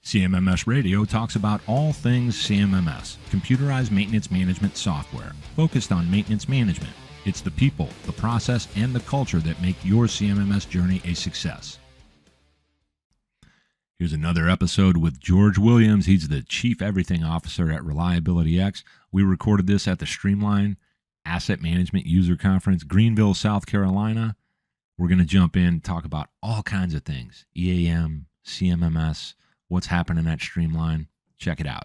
CMMS Radio talks about all things CMMS, computerized maintenance management software, focused on maintenance management. It's the people, the process, and the culture that make your CMMS journey a success. Here's another episode with George Williams. He's the Chief Everything Officer at ReliabilityX. We recorded this at the Streamline Asset Management User Conference, Greenville, South Carolina. We're going to jump in, talk about all kinds of things, EAM, CMMS, what's happening at Streamline. Check it out.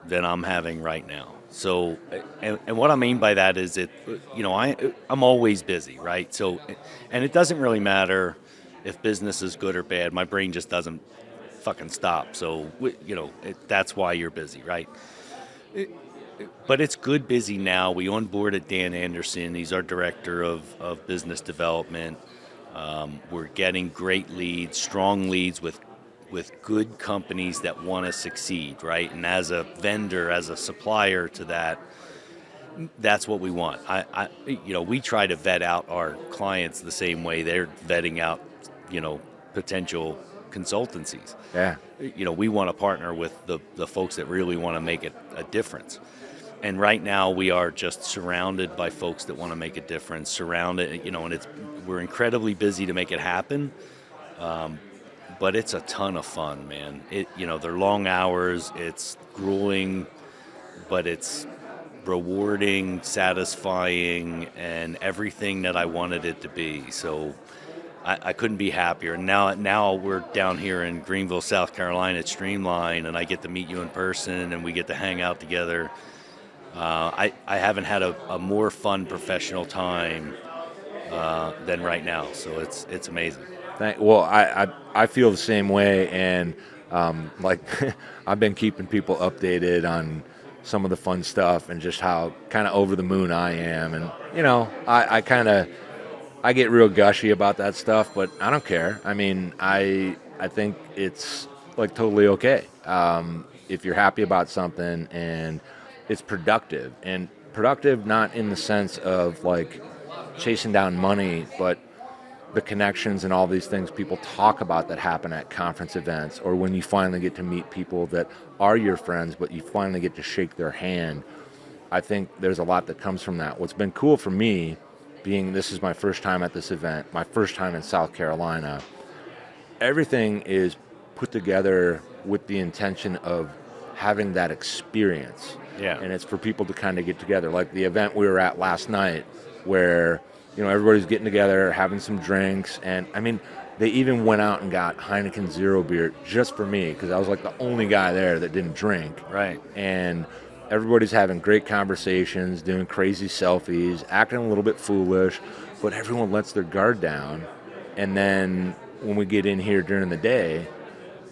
That I'm having right now. So, and what I mean by that is I'm always busy, right? So, and it doesn't really matter if business is good or bad. My brain just doesn't fucking stop. So, that's why you're busy, right? But it's good busy now. We onboarded Dan Anderson. He's our director of business development. We're getting great leads, strong leads with good companies that want to succeed, right? And as a vendor, as a supplier to that, that's what we want. We try to vet out our clients the same way they're vetting out, potential consultancies. Yeah. We want to partner with the folks that really want to make it a difference. And right now we are just surrounded by folks that want to make a difference, and we're incredibly busy to make it happen. But it's a ton of fun, man. They're long hours, it's grueling, but it's rewarding, satisfying, and everything that I wanted it to be. So I couldn't be happier. Now we're down here in Greenville, South Carolina at Streamline, and I get to meet you in person, and we get to hang out together. I haven't had a more fun professional time than right now, so it's amazing. Well, I feel the same way, and I've been keeping people updated on some of the fun stuff and just how kind of over the moon I am, and I get real gushy about that stuff, but I don't care. I mean, I think it's totally okay if you're happy about something and it's productive not in the sense of chasing down money, but the connections and all these things people talk about that happen at conference events, or when you finally get to meet people that are your friends, but you finally get to shake their hand. I think there's a lot that comes from that. What's been cool for me, being this is my first time at this event, my first time in South Carolina, everything is put together with the intention of having that experience. Yeah. And it's for people to kind of get together. Like the event we were at last night where everybody's getting together, having some drinks, and I mean, they even went out and got Heineken Zero beer just for me because I was the only guy there that didn't drink. Right. And everybody's having great conversations, doing crazy selfies, acting a little bit foolish, but everyone lets their guard down. And then when we get in here during the day,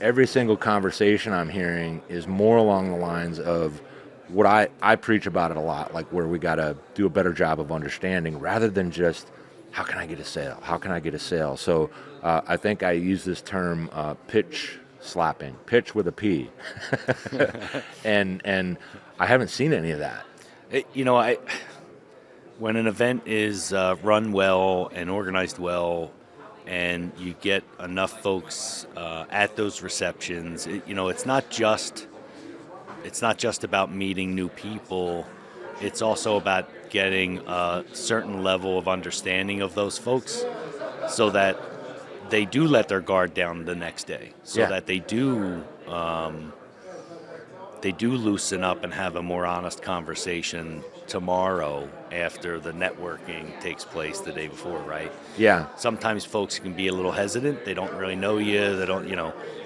every single conversation I'm hearing is more along the lines of what I preach about it a lot, where we got to do a better job of understanding rather than just, how can I get a sale? How can I get a sale? So I think I use this term pitch slapping, pitch with a P. and I haven't seen any of that. When an event is run well and organized well, and you get enough folks at those receptions, it's not just about meeting new people. It's also about getting a certain level of understanding of those folks so that they do let their guard down the next day, so that they do loosen up and have a more honest conversation tomorrow after the networking takes place the day before, right? Yeah. Sometimes folks can be a little hesitant. They don't really know you. They don't,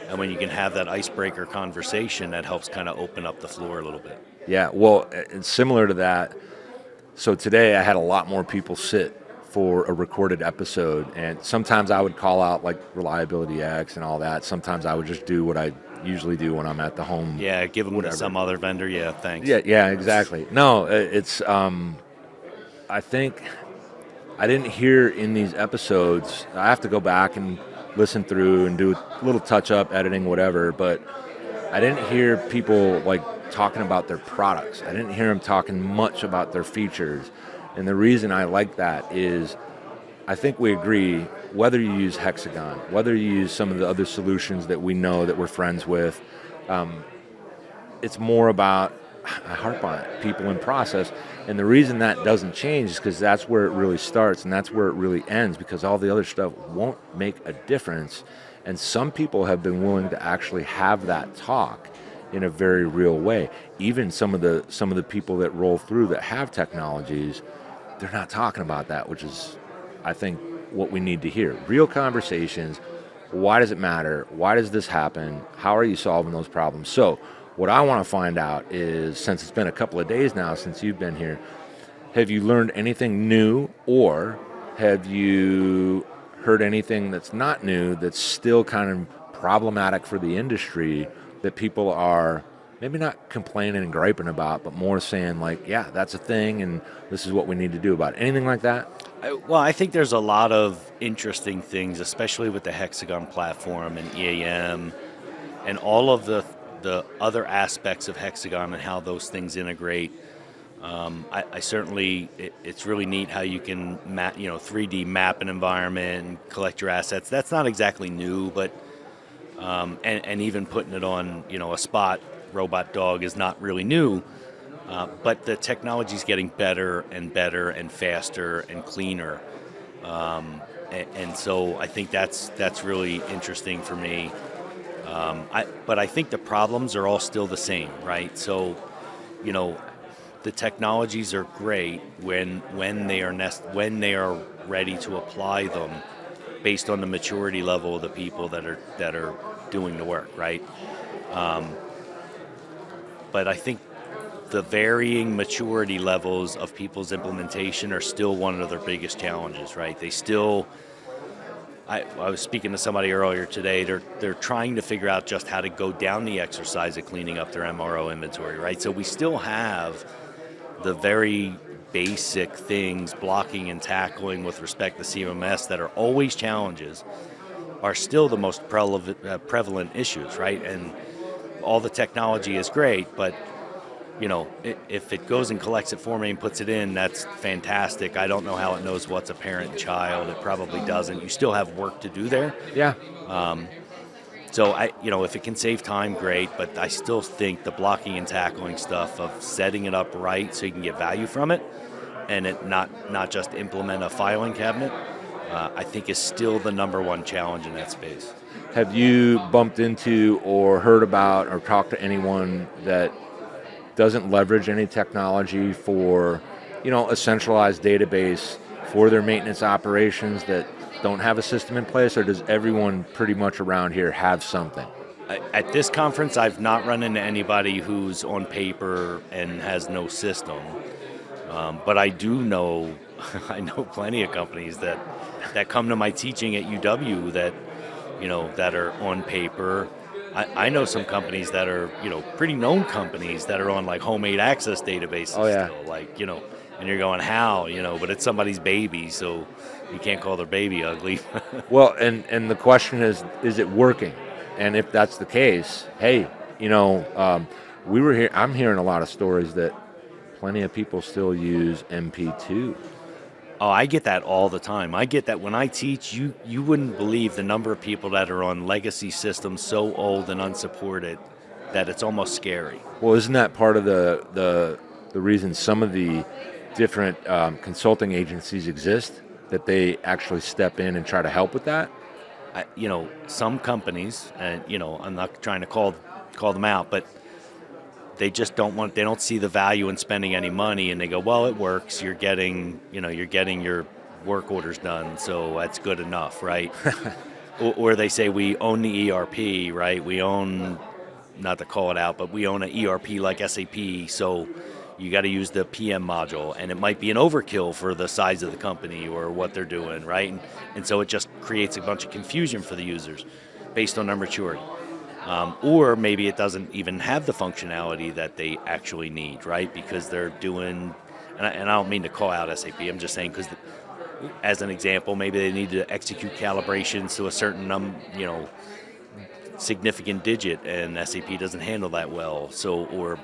and when you can have that icebreaker conversation, that helps kind of open up the floor a little bit. Yeah, well, it's similar to that. So today I had a lot more people sit for a recorded episode, and sometimes I would call out ReliabilityX and all that. Sometimes I would just do what I usually do when I'm at the home. Yeah, give them whatever. To some other vendor. Yeah, thanks. Yeah, exactly. No, it's I think I didn't hear in these episodes. I have to go back and listen through and do a little touch-up, editing, whatever, but I didn't hear people talking about their products. I didn't hear them talking much about their features. And the reason I like that is I think we agree, whether you use Hexagon, whether you use some of the other solutions that we know that we're friends with, It's more about, I harp on it, people and process. And the reason that doesn't change is because that's where it really starts and that's where it really ends, because all the other stuff won't make a difference. And some people have been willing to actually have that talk in a very real way. Even some of the people that roll through that have technologies, they're not talking about that, which is, I think, what we need to hear. Real conversations. Why does it matter? Why does this happen? How are you solving those problems? So what I want to find out is, since it's been a couple of days now since you've been here, have you learned anything new, or have you heard anything that's not new that's still kind of problematic for the industry that people are maybe not complaining and griping about, but more saying like, yeah, that's a thing and this is what we need to do about it? Anything like that? Well, I think there's a lot of interesting things, especially with the Hexagon platform and EAM and all of the other aspects of Hexagon and how those things integrate. I certainly, it's really neat how you can 3D map an environment and collect your assets. That's not exactly new, but and even putting it on a spot robot dog is not really new. But the technology is getting better and better and faster and cleaner, and so I think that's really interesting for me. But I think the problems are all still the same, right? So, the technologies are great when they are ready to apply them, based on the maturity level of the people that are doing the work, right? But I think the varying maturity levels of people's implementation are still one of their biggest challenges, right? They still, I was speaking to somebody earlier today, they're trying to figure out just how to go down the exercise of cleaning up their MRO inventory, right? So we still have the very basic things, blocking and tackling with respect to CMMS, that are always challenges, are still the most prevalent issues, right? And all the technology is great, but if it goes and collects it for me and puts it in, that's fantastic. I don't know how it knows what's a parent and child. It probably doesn't. You still have work to do there. Yeah. So if it can save time, great. But I still think the blocking and tackling stuff of setting it up right so you can get value from it, and it not just implement a filing cabinet, I think is still the number one challenge in that space. Have you bumped into or heard about or talked to anyone that doesn't leverage any technology for, a centralized database for their maintenance operations, that don't have a system in place, or does everyone pretty much around here have something? At this conference, I've not run into anybody who's on paper and has no system, but I do know, I know plenty of companies that come to my teaching at UW that, that are on paper. I know some companies that are, pretty known companies that are on like homemade access databases. Oh, yeah. Still, and you're going, how, but it's somebody's baby, so you can't call their baby ugly. Well, and the question is it working? And if that's the case, hey, we were here. I'm hearing a lot of stories that plenty of people still use MP2. Oh, I get that all the time. I get that when I teach. You wouldn't believe the number of people that are on legacy systems so old and unsupported that it's almost scary. Well, isn't that part of the reason some of the different consulting agencies exist, that they actually step in and try to help with that? Some companies, and I'm not trying to call them out, but they just don't see the value in spending any money, and they go, well, it works. You're getting your work orders done, so that's good enough, right? Or they say, we own the ERP, right? We own, not to call it out, but we own an ERP like SAP, so you got to use the PM module, and it might be an overkill for the size of the company or what they're doing, right? And so it just creates a bunch of confusion for the users based on their maturity. Or maybe it doesn't even have the functionality that they actually need, right? Because they're doing, and I don't mean to call out SAP, I'm just saying because, as an example, maybe they need to execute calibrations to a certain, significant digit, and SAP doesn't handle that well. So, or,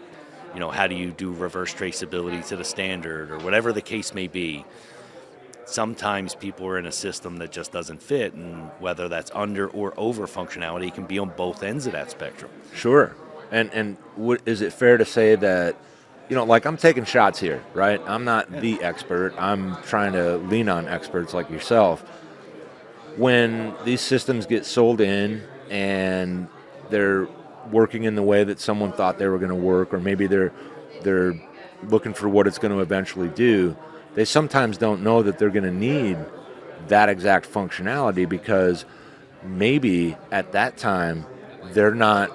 how do you do reverse traceability to the standard, or whatever the case may be. Sometimes people are in a system that just doesn't fit, and whether that's under or over functionality, it can be on both ends of that spectrum. Sure. And is it fair to say that, like I'm taking shots here, right? I'm not the expert. I'm trying to lean on experts like yourself. When these systems get sold in and they're working in the way that someone thought they were going to work, or maybe they're looking for what it's going to eventually do, they sometimes don't know that they're going to need that exact functionality because maybe at that time they're not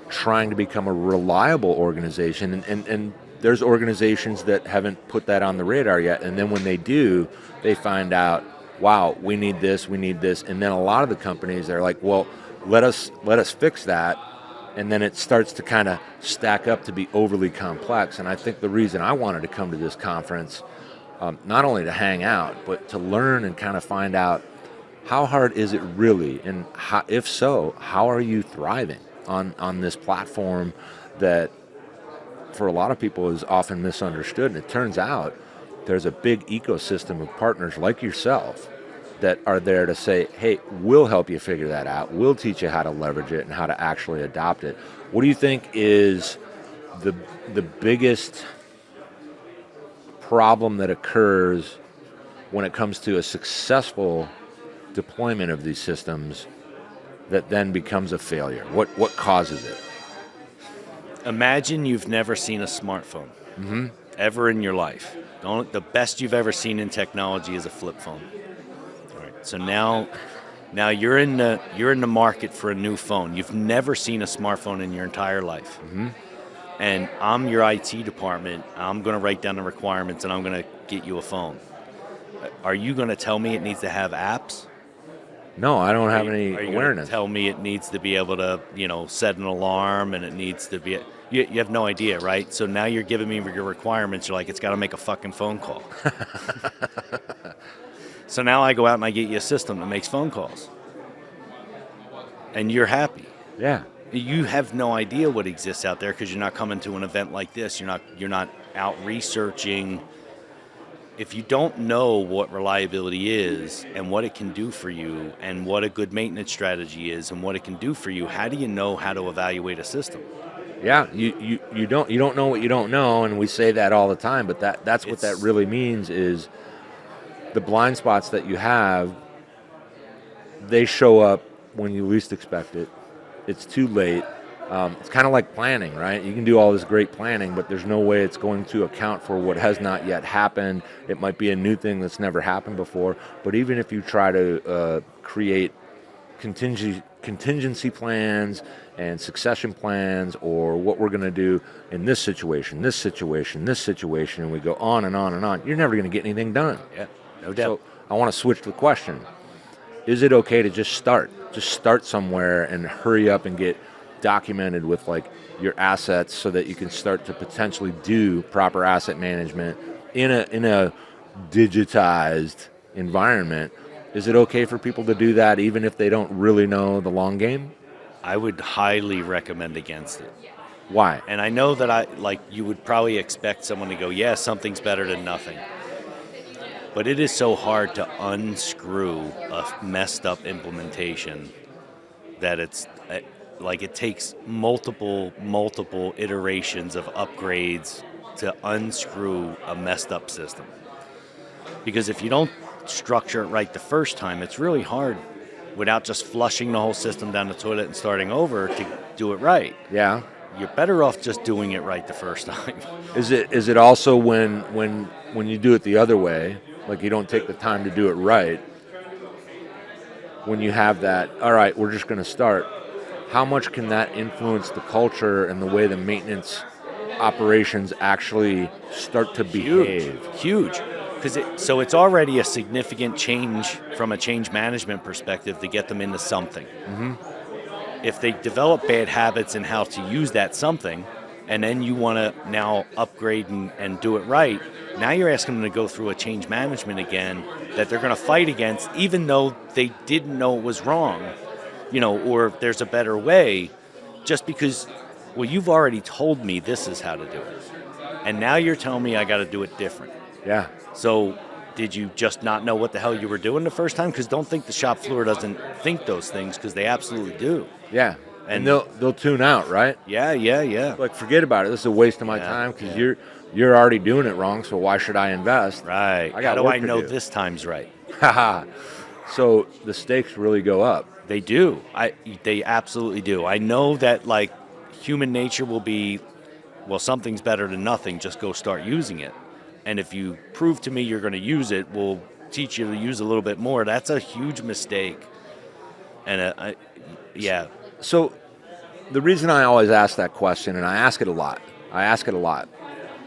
trying to become a reliable organization, and there's organizations that haven't put that on the radar yet, and then when they do, they find out, wow, we need this, and then a lot of the companies are like, well, let us fix that, and then it starts to kind of stack up to be overly complex. And I think the reason I wanted to come to this conference, not only to hang out, but to learn and kind of find out how hard is it really, and how, if so, how are you thriving on this platform that for a lot of people is often misunderstood. And it turns out there's a big ecosystem of partners like yourself that are there to say, hey, we'll help you figure that out. We'll teach you how to leverage it and how to actually adopt it. What do you think is the biggest problem that occurs when it comes to a successful deployment of these systems that then becomes a failure? What causes it? Imagine you've never seen a smartphone ever in your life. The best you've ever seen in technology is a flip phone. All right. So now you're in the market for a new phone. You've never seen a smartphone in your entire life. And I'm your IT department. I'm going to write down the requirements and I'm going to get you a phone. Are you going to tell me it needs to have apps? No, I don't have any Are you awareness. Tell me it needs to be able to, set an alarm, and it needs to be. You have no idea, right? So now you're giving me your requirements. You're like, it's got to make a fucking phone call. So now I go out and I get you a system that makes phone calls, and you're happy. Yeah. You have no idea what exists out there because you're not coming to an event like this. You're not out researching. If you don't know what reliability is and what it can do for you and what a good maintenance strategy is and what it can do for you, how do you know how to evaluate a system? Yeah, you don't know what you don't know, and we say that all the time, but that's what that really means is the blind spots that you have, they show up when you least expect it. It's too late. It's kind of like planning, right? You can do all this great planning, but there's no way it's going to account for what has not yet happened. It might be a new thing that's never happened before, but even if you try to create contingency plans and succession plans, or what we're going to do in this situation, and we go on and on and on, you're never going to get anything done. Yeah, no doubt. So I want to switch the question. Is it okay to just start somewhere and hurry up and get documented with like your assets so that you can start to potentially do proper asset management in a digitized environment? Is it okay for people to do that even if they don't really know the long game? I would highly recommend against it. Why? And I know that you would probably expect someone to go, yeah, something's better than nothing. But it is so hard to unscrew a messed up implementation that it takes multiple iterations of upgrades to unscrew a messed up system. Because if you don't structure it right the first time, it's really hard without just flushing the whole system down the toilet and starting over to do it right. Yeah. You're better off just doing it right the first time. Is it also when you do it the other way, like you don't take the time to do it right, when you have that, all right, we're just going to start, how much can that influence the culture and the way the maintenance operations actually start to behave? Huge. So it's already a significant change from a change management perspective to get them into something. If they develop bad habits in how to use that something, and then you want to now upgrade and do it right, now you're asking them to go through a change management again that they're going to fight against, even though they didn't know it was wrong, or there's a better way, just because, well, you've already told me this is how to do it. And now you're telling me I got to do it different. Yeah. So did you just not know what the hell you were doing the first time? Because don't think the shop floor doesn't think those things, because they absolutely do. Yeah. And they'll tune out, right? Yeah. Like, forget about it. This is a waste of my time because you're already doing it wrong. So why should I invest? Right. I got How do work I to know do. this time's right? So the stakes really go up. They do. They absolutely do. I know that like human nature will be, well, something's better than nothing. Just go start using it. And if you prove to me you're going to use it, we'll teach you to use a little bit more. That's a huge mistake. And So the reason I always ask that question, and I ask it a lot.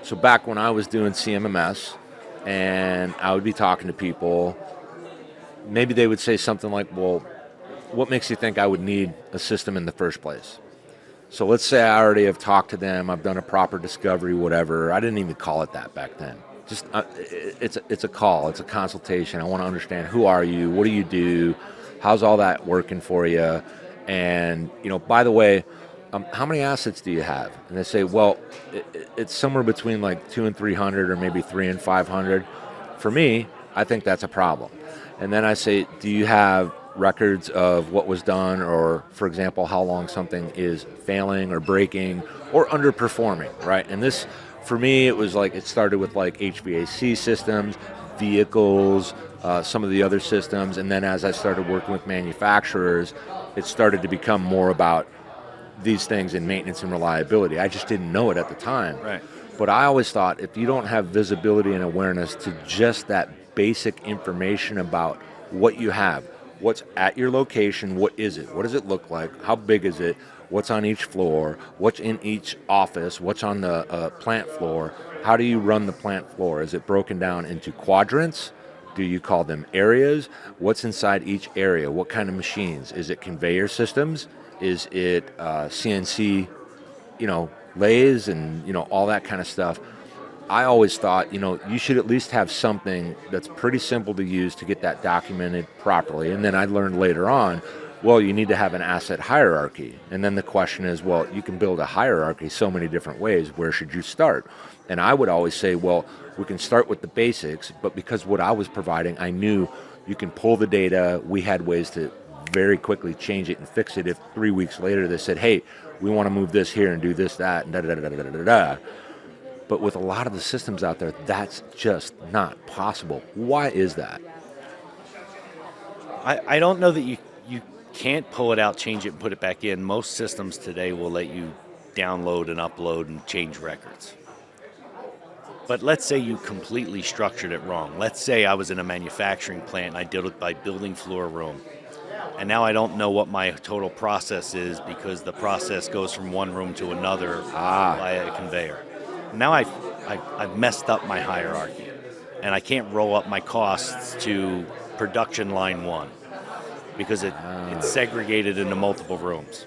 So back when I was doing CMMS, and I would be talking to people, maybe they would say something like, well, what makes you think I would need a system in the first place? So let's say I already have talked to them, I've done a proper discovery, whatever. I didn't even call it that back then. Just it's a call, it's a consultation. I want to understand, who are you, what do you do, how's all that working for you, and by the way, how many assets do you have? And they say, well, it's somewhere between like 200 and 300, or maybe 300 and 500. For me, I think that's a problem. And then I say, do you have records of what was done, or, for example, how long something is failing or breaking or underperforming, right? And this, for me, it was like, it started with like HVAC systems, vehicles, some of the other systems, and then as I started working with manufacturers, it started to become more about these things in maintenance and reliability. I just didn't know it at the time. right. But I always thought, if you don't have visibility and awareness to just that basic information about what you have, what's at your location, what is it? What does it look like? How big is it? What's on each floor? What's in each office? What's on the plant floor? How do you run the plant floor? Is it broken down into quadrants? Do you call them areas? What's inside each area? What kind of machines? Is it conveyor systems? Is it CNC, lathes and, all that kind of stuff? I always thought, you should at least have something that's pretty simple to use to get that documented properly. And then I learned later on, well, you need to have an asset hierarchy. And then the question is, well, you can build a hierarchy so many different ways. Where should you start? And I would always say, well, we can start with the basics, but because what I was providing, I knew you can pull the data. We had ways to very quickly change it and fix it if 3 weeks later they said, hey, we want to move this here and do this, that, and da-da-da-da-da-da-da. But with a lot of the systems out there, that's just not possible. Why is that? I don't know that you can't pull it out, change it, and put it back in. Most systems today will let you download and upload and change records. But let's say you completely structured it wrong. Let's say I was in a manufacturing plant and I did it by building floor room. And now I don't know what my total process is because the process goes from one room to another via a conveyor. Now I've messed up my hierarchy, and I can't roll up my costs to production line 1 because it's segregated into multiple rooms.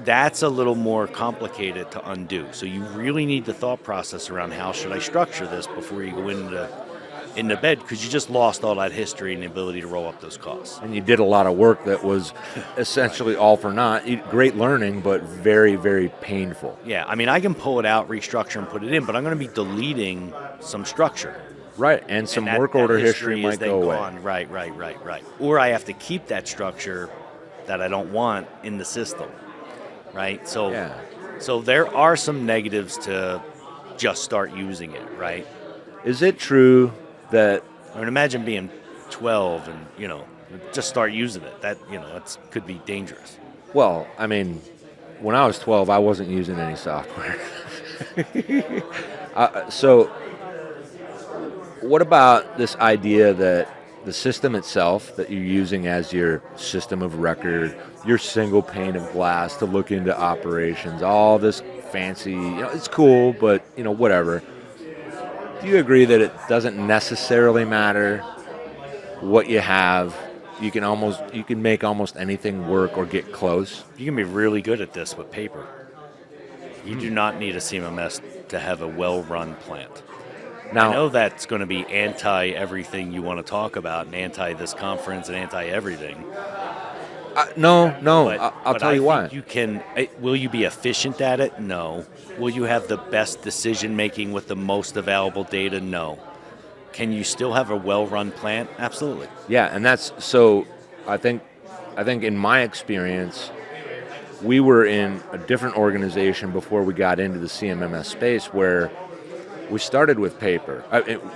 That's a little more complicated to undo. So you really need the thought process around how should I structure this before you go into bed, because you just lost all that history and the ability to roll up those costs. And you did a lot of work that was essentially all for naught. Great learning, but very, very painful. Yeah, I mean, I can pull it out, restructure, and put it in, but I'm going to be deleting some structure. Right, and some work order history might go away. Gone. Right. Or I have to keep that structure that I don't want in the system, right? So there are some negatives to just start using it, right? Is it true that... I mean, imagine being 12 and, just start using it. That, it could be dangerous. Well, I mean, when I was 12, I wasn't using any software. So what about this idea that the system itself that you're using as your system of record, your single pane of glass to look into operations, all this fancy, it's cool, but, whatever. Do you agree that it doesn't necessarily matter what you have? You can make almost anything work or get close. You can be really good at this with paper. You do not need a CMMS to have a well-run plant. Now, I know that's going to be anti-everything you want to talk about and anti this conference and anti-everything. No, I'll but tell you why. You can. Will you be efficient at it? No. Will you have the best decision making with the most available data? No. Can you still have a well-run plant? Absolutely. Yeah, and that's so. I think in my experience, we were in a different organization before we got into the CMMS space where we started with paper.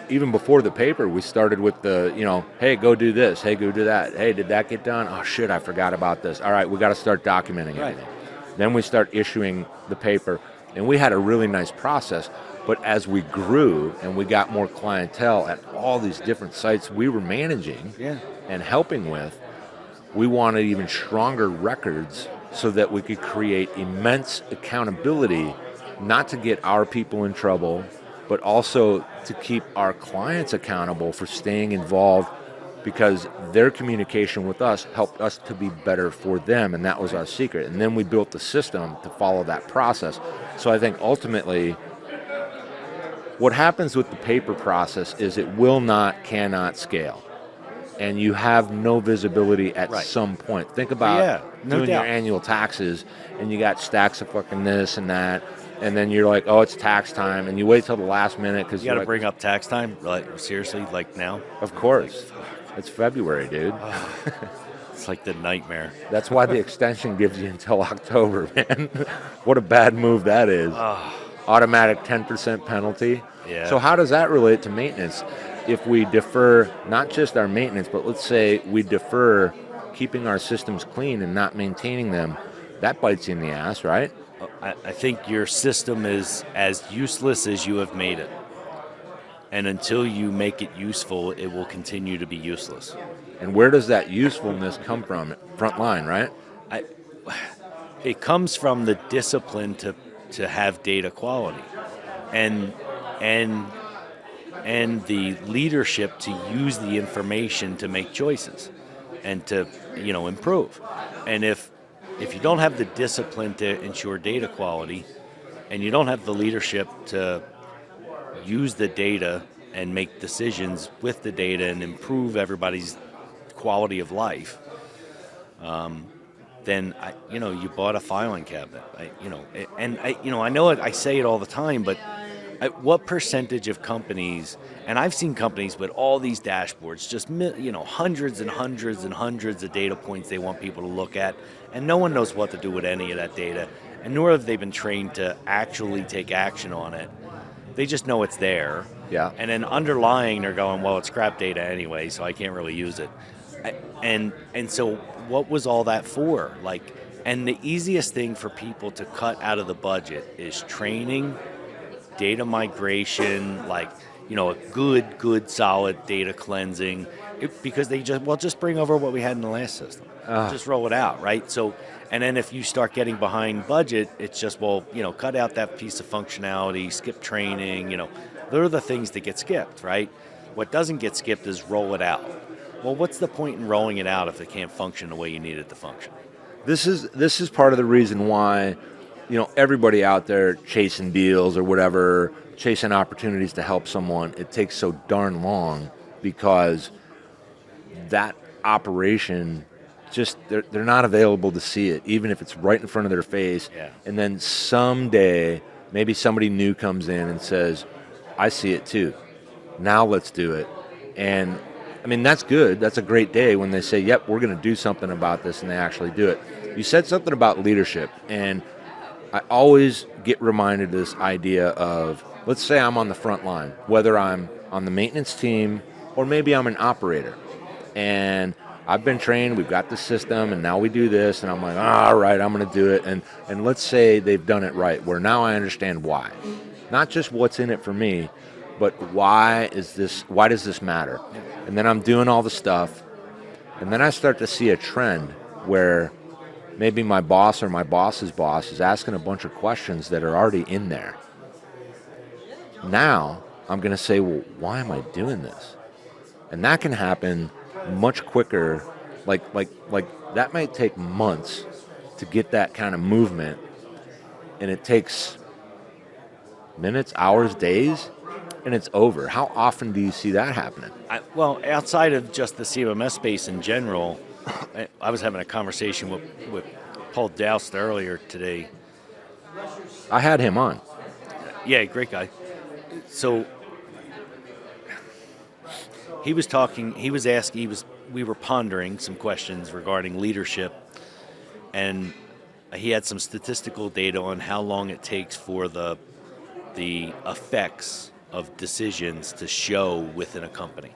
Even before the paper, we started with the, hey, go do this. Hey, go do that. Hey, did that get done? Oh, shit, I forgot about this. All right, we got to start documenting everything. Then we start issuing the paper. And we had a really nice process. But as we grew and we got more clientele at all these different sites we were managing and helping with, we wanted even stronger records so that we could create immense accountability, not to get our people in trouble, but also to keep our clients accountable for staying involved, because their communication with us helped us to be better for them, and that was our secret. And then we built the system to follow that process. So I think ultimately, what happens with the paper process is it cannot scale. And you have no visibility at some point. Think about doing your annual taxes, and you got stacks of fucking this and that, and then you're like, oh, it's tax time, and you wait till the last minute because you got to bring up tax time. Like, seriously, like now? Of course, it's February, dude. It's like the nightmare. That's why the extension gives you until October, man. What a bad move that is. Automatic 10% penalty. Yeah. So how does that relate to maintenance? If we defer not just our maintenance, but let's say we defer keeping our systems clean and not maintaining them, that bites you in the ass, right? I think your system is as useless as you have made it. And until you make it useful, it will continue to be useless. And where does that usefulness come from? Frontline, right? It comes from the discipline to have data quality, and the leadership to use the information to make choices and to improve. And if you don't have the discipline to ensure data quality, and you don't have the leadership to use the data and make decisions with the data and improve everybody's quality of life, then you bought a filing cabinet. I know I say it all the time, but what percentage of companies, and I've seen companies with all these dashboards, just hundreds and hundreds and hundreds of data points they want people to look at, and no one knows what to do with any of that data, and nor have they been trained to actually take action on it. They just know it's there. Yeah. And then underlying, they're going, well, it's crap data anyway, so I can't really use it. And so what was all that for? And the easiest thing for people to cut out of the budget is training, data migration, a good solid data cleansing, because they just bring over what we had in the last system. Just roll it out, right? So, and then if you start getting behind budget, it's just, cut out that piece of functionality, skip training, they're the things that get skipped, right? What doesn't get skipped is roll it out. Well, what's the point in rolling it out if it can't function the way you need it to function? This is part of the reason why, everybody out there chasing deals or whatever, chasing opportunities to help someone, it takes so darn long, because that operation just they're not available to see it, even if it's right in front of their face. Yeah. And then someday maybe somebody new comes in and says, I see it too. Now let's do it. And I mean, that's good. That's a great day when they say, yep, we're going to do something about this, and they actually do it. You said something about leadership, and I always get reminded of this idea of, let's say I'm on the front line, whether I'm on the maintenance team or maybe I'm an operator. And I've been trained, we've got the system, and now we do this, and I'm like, all right, I'm going to do it. And let's say they've done it right, where now I understand why. Not just what's in it for me, but why does this matter? And then I'm doing all the stuff, and then I start to see a trend where maybe my boss or my boss's boss is asking a bunch of questions that are already in there. Now I'm going to say, well, why am I doing this? And that can happen much quicker. Like that might take months to get that kind of movement, and it takes minutes, hours, days, and it's over. How often do you see that happening? Outside of just the CMMS space in general, I was having a conversation with Paul Doust earlier today. I had him on. Yeah, great guy. So he was talking, we were pondering some questions regarding leadership, and he had some statistical data on how long it takes for the effects of decisions to show within a company.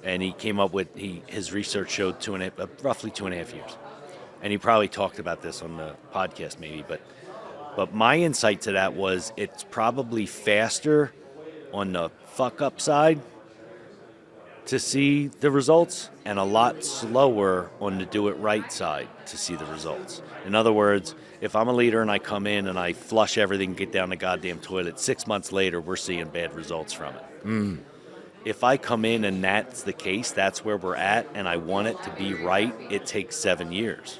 And he came up with his research showed roughly 2.5 years. And he probably talked about this on the podcast maybe, but my insight to that was it's probably faster on the fuck up side to see the results and a lot slower on the do it right side to see the results. In other words, if I'm a leader and I come in and I flush everything, get down the goddamn toilet, 6 months later we're seeing bad results from it. If I come in and that's the case, that's where we're at, and I want it to be right, it takes 7 years.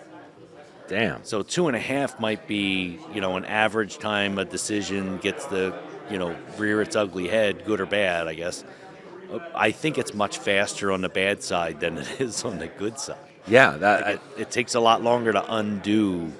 Damn. So 2.5 might be, an average time a decision gets the, rear its ugly head, good or bad, I guess. I think it's much faster on the bad side than it is on the good side. Yeah, It takes a lot longer to undo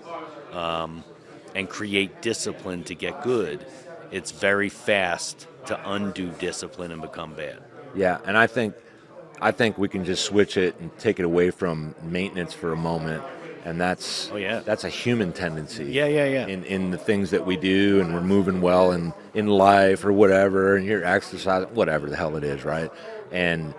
and create discipline to get good. It's very fast to undo discipline and become bad. yeah, and I think we can just switch it and take it away from maintenance for a moment, and that's a human tendency. Yeah. In the things that we do, and we're moving well in life or whatever, and you're exercising, whatever the hell it is, right? And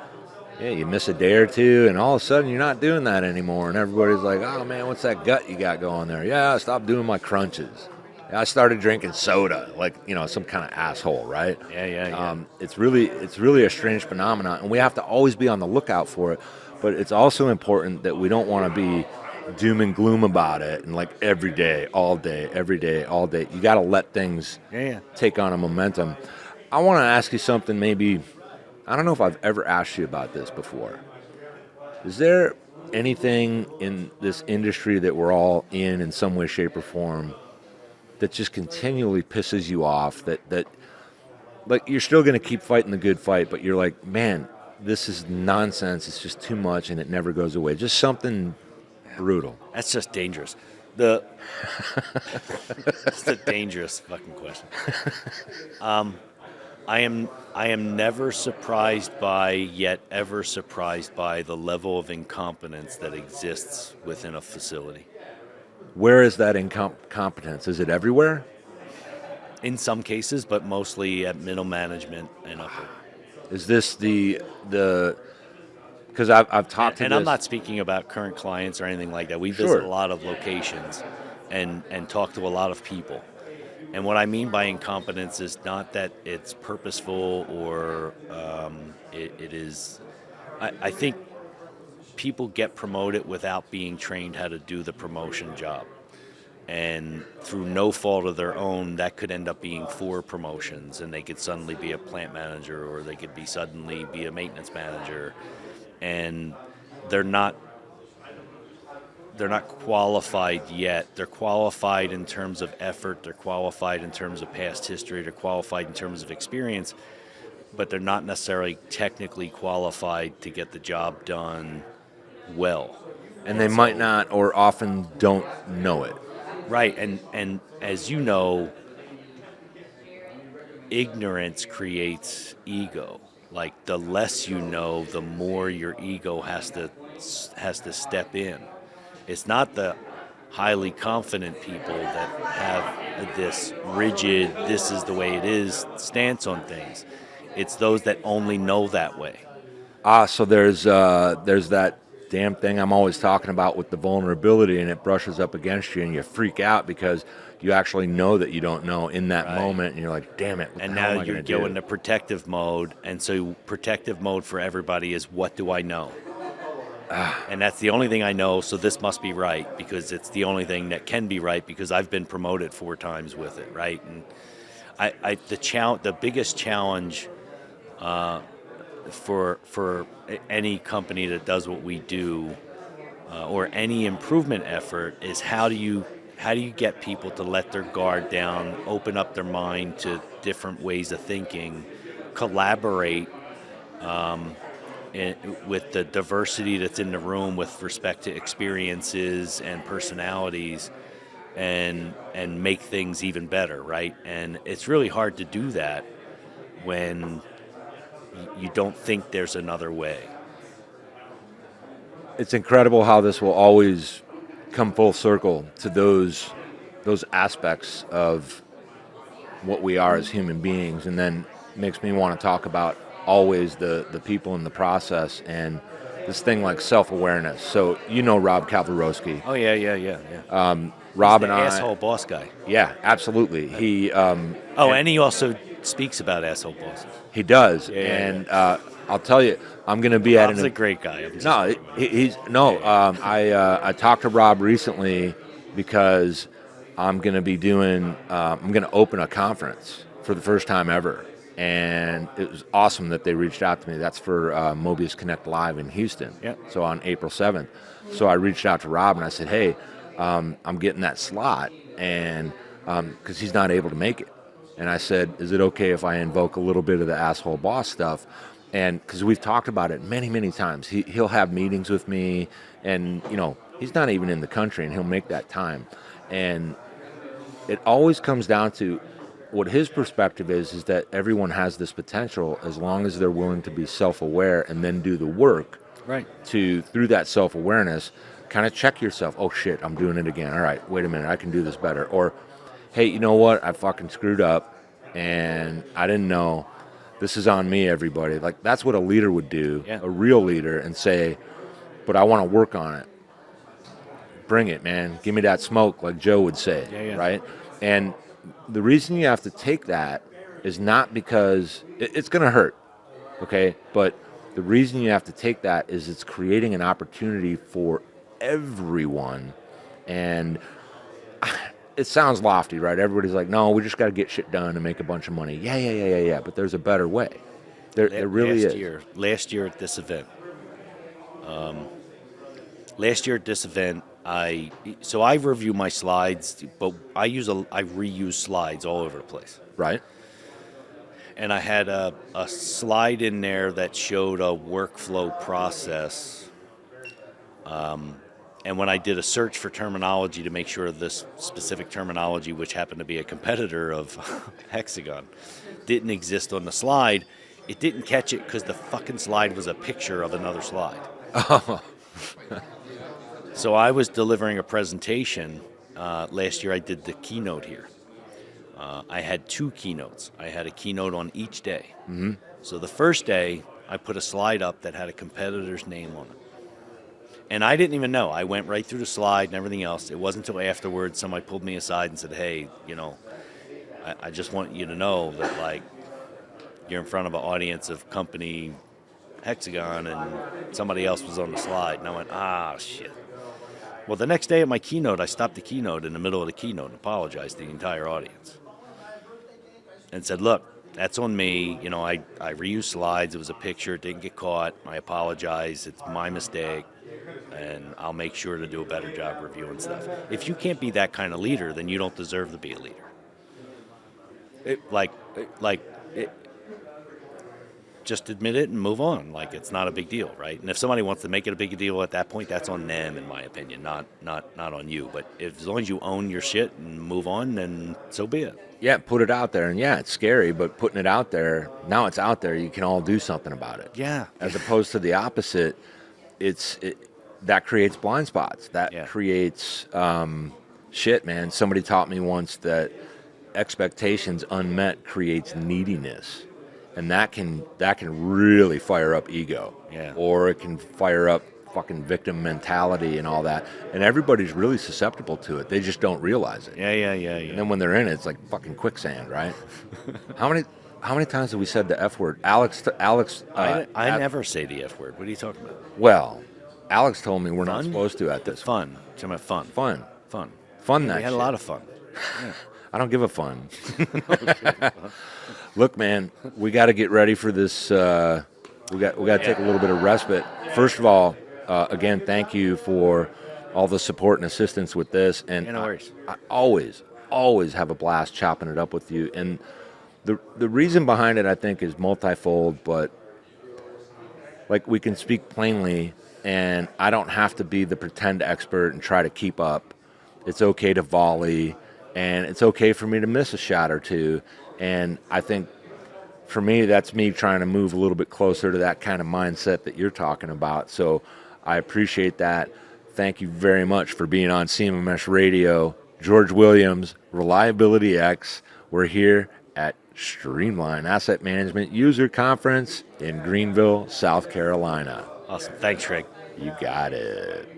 yeah, you miss a day or two, and all of a sudden you're not doing that anymore, and everybody's like, "Oh man, what's that gut you got going there?" Yeah, I stopped doing my crunches. I started drinking soda, like some kind of asshole, right? Yeah. It's really a strange phenomenon, and we have to always be on the lookout for it. But it's also important that we don't want to be doom and gloom about it, and like every day, all day, every day, all day. You got to let things take on a momentum. I want to ask you something. Maybe I don't know if I've ever asked you about this before. Is there anything in this industry that we're all in some way, shape, or form, that just continually pisses you off, that like you're still going to keep fighting the good fight, but you're like, man, this is nonsense, it's just too much, and it never goes away? Just something brutal. That's just dangerous. It's a dangerous fucking question. I am never surprised by, yet ever surprised by, the level of incompetence that exists within a facility. Where is that incompetence? Is it everywhere? In some cases, but mostly at middle management and upper. Is this the because I've talked to and this. I'm not speaking about current clients or anything like that. We visit a lot of locations and talk to a lot of people. And what I mean by incompetence is not that it's purposeful or it is. I think people get promoted without being trained how to do the promotion job. And through no fault of their own, that could end up being 4 promotions, and they could suddenly be a plant manager, or they could suddenly be a maintenance manager, and they're not qualified yet. They're qualified in terms of effort, they're qualified in terms of past history, they're qualified in terms of experience, but they're not necessarily technically qualified to get the job done well. And they might not, or often don't know it. Right, and as you know, ignorance creates ego. Like, the less you know, the more your ego has to step in. It's not the highly confident people that have this rigid, this is the way it is stance on things. It's those that only know that way. So there's that damn thing I'm always talking about with the vulnerability, and it brushes up against you, and you freak out because you actually know that you don't know in that moment, and you're like, damn it, what the hell am I gonna do? And now you go into protective mode, and so protective mode for everybody is, what do I know? And that's the only thing I know, so this must be right, because it's the only thing that can be right, because I've been promoted 4 times with it, right? And the biggest challenge for any company that does what we do, or any improvement effort, is how do you get people to let their guard down, open up their mind to different ways of thinking, collaborate with the diversity that's in the room with respect to experiences and personalities, and make things even better, right? And it's really hard to do that when you don't think there's another way. It's incredible how this will always come full circle to those aspects of what we are as human beings, and then makes me want to talk about always the people in the process and this thing like self-awareness. So Rob Kalwarowski. Oh yeah. Rob He's and the I, asshole boss guy. yeah, absolutely. He And he also speaks about asshole bosses. he does, Yeah. and I'll tell you, I'm going to be Rob's at a great guy. I'm just No, kidding. he's no. I talked to Rob recently because I'm going to be doing. I'm going to open a conference for the first time ever, and it was awesome that they reached out to me. That's for Mobius Connect Live in Houston. Yeah. So on April 7th. So I reached out to Rob and I said, hey, I'm getting that slot, and because he's not able to make it, and I said, is it okay if I invoke a little bit of the asshole boss stuff? And because we've talked about it many, many times, he'll have meetings with me, and he's not even in the country, and he'll make that time. And it always comes down to what his perspective is that everyone has this potential as long as they're willing to be self-aware and then do the work Right. to, through that self-awareness, kind of check yourself. Oh shit, I'm doing it again. All right, wait a minute, I can do this better. Or, hey, you know what? I fucking screwed up, and I didn't know. This is on me, everybody. Like, that's what a leader would do, Yeah. a real leader, and say, but I want to work on it. Bring it, man. Give me that smoke, like Joe would say, Yeah. right? And the reason you have to take that is not because it's going to hurt, okay? But the reason you have to take that is it's creating an opportunity for everyone. And it sounds lofty, right? Everybody's like, no, we just got to get shit done and make a bunch of money. Yeah. But there's a better way. There really is. Last year at this event, I review my slides, but I reuse slides all over the place. Right. And I had a slide in there that showed a workflow process. And when I did a search for terminology to make sure this specific terminology, which happened to be a competitor of Hexagon, didn't exist on the slide, it didn't catch it because the fucking slide was a picture of another slide. Oh. So I was delivering a presentation. Last year I did the keynote here. I had 2 keynotes. I had a keynote on each day. Mm-hmm. So the first day, I put a slide up that had a competitor's name on it. And I didn't even know. I went right through the slide and everything else. It wasn't until afterwards somebody pulled me aside and said, hey, I just want you to know that, like, you're in front of an audience of company Hexagon and somebody else was on the slide. And I went, shit. Well, the next day at my keynote, I stopped the keynote in the middle of the keynote and apologized to the entire audience. And said, look, that's on me. I reused slides. It was a picture. It didn't get caught. I apologize. It's my mistake. And I'll make sure to do a better job reviewing stuff. If you can't be that kind of leader, then you don't deserve to be a leader. Just admit it and move on. Like, it's not a big deal, right? And if somebody wants to make it a big deal at that point, that's on them, in my opinion, not on you. But as long as you own your shit and move on, then so be it. Yeah, put it out there. And yeah, it's scary, but putting it out there, now it's out there, you can all do something about it. Yeah. As opposed to the opposite, that creates blind spots. That creates shit, man. Somebody taught me once that expectations unmet creates neediness. And that can really fire up ego. Yeah. Or it can fire up fucking victim mentality and all that. And everybody's really susceptible to it. They just don't realize it. Yeah. And then when they're in it, it's like fucking quicksand, right? How many times have we said the F word? Alex. I never say the F word. What are you talking about? Well, Alex told me we're not Fun? supposed to at this. Fun. Talking about fun. Fun. Yeah, That we had shit. a lot of fun. Yeah. I don't give a fun. Look, man, we got to get ready for this. We got to take a little bit of respite. First of all, again, thank you for all the support and assistance with this. And Yeah, no worries. I always have a blast chopping it up with you. And the reason behind it, I think, is multifold. But like, we can speak plainly, and I don't have to be the pretend expert and try to keep up. It's okay to volley, and it's okay for me to miss a shot or two. And I think for me, that's me trying to move a little bit closer to that kind of mindset that you're talking about. So I appreciate that. thank you very much for being on CMMS Radio. George Williams, ReliabilityX. We're here at Streamline Asset Management User Conference in Greenville, South Carolina. Awesome. Thanks, Rick. You got it.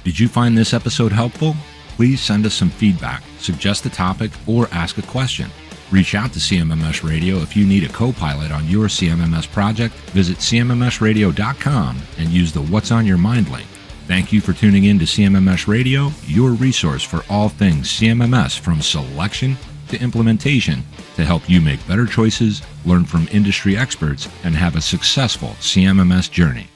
Did you find this episode helpful? Please send us some feedback, suggest a topic, or ask a question. Reach out to CMMS Radio if you need a co-pilot on your CMMS project. Visit cmmsradio.com and use the What's on Your Mind link. Thank you for tuning in to CMMS Radio, your resource for all things CMMS, from selection to implementation, to help you make better choices, learn from industry experts, and have a successful CMMS journey.